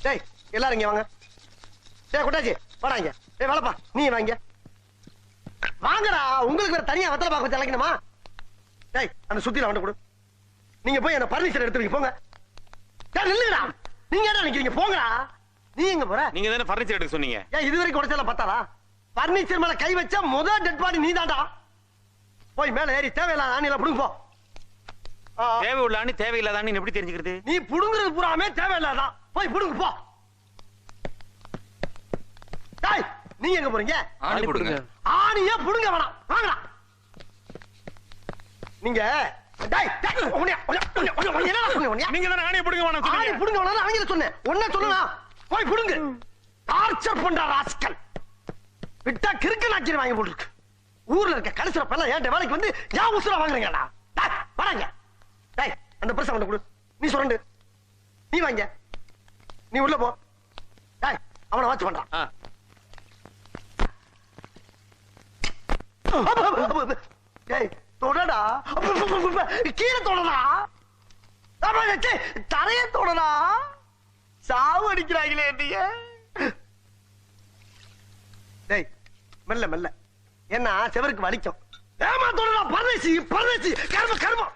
டேய் எல்லாரும் இங்க வாங்க. டேய் குட்டாச்சி வாடா இங்க. டேய் வேலைப்பா நீ வாங்க. வாங்கடா, உங்களுக்கு வேற தனியா வெத்தலை பாக்க வச்சு அழைக்கணுமா? டேய் அந்த சுத்தில வந்து கொடு. நீங்க போய் அந்த பர்னிச்சர் எடுத்துருங்க போங்க. டேய் நில்லுடா. நீங்க என்ன நினைக்கிறீங்க? போங்கடா. நீ எங்க போற? நீங்க தானே பர்னிச்சர் எடுக்க சொன்னீங்க. ஏன் இதுவரைக்கும் உடைச்சல பத்தாதா? பர்னிச்சர் மேல கை வச்சா முதல் டெட் பாடி நீதான்டா. போய் மேல ஏறி தேவையில்லாத ஆணில புடுங்க போ. தேவை உள்ள ஆணி தேவையில்லாத ஆணி எப்படி தெரிஞ்சுக்கிறது? நீ புடுங்குறது பூராமே தேவையில்லாதான். போய் புடுங்க போ. டேய் நீ எங்க போறீங்க? ஆணி போடுங்க. ஆணியே புடுங்க வேணாம். வாங்கடா. நீங்க டேய் டேய் என்னடா சொன்னீங்க? நீங்க தானே ஆணியை புடுங்க வேணாம் ஆணி சொன்னீங்க. புடுங்க வேணாம் அவங்கள சொன்னேன். ஒண்ணே சொல்லனா போய் புடுங்க. டார்ச்சர் பண்ற ராஸ்கல். விட்டா கிறுக்கு நாக்கிர வாங்கி போட்டுருக்கு. ஊர்ல இருக்க கடைசில பல்ல ஏன் வேலைக்கு வந்து ஏன் உசுர வாங்குறீங்கடா? டேய் வராங்க. டேய் அந்த பிரஸ் அவன்ட கொடு. நீ சுரண்டு. நீ வாங்க. நீ உள்ள போ. டேய் அவனை வாட்ச் பண்றான். டேய் தொடடா. கீழே தொடடா. தரைய தொடடா. சாவு அடிக்கிறாங்களே நீங்க. டேய் மெல்ல மெல்ல. என்ன செவருக்கு வலிக்கும். ஏமா தொடடா. பரதேசி பரதேசி கர்ம கர்மம்.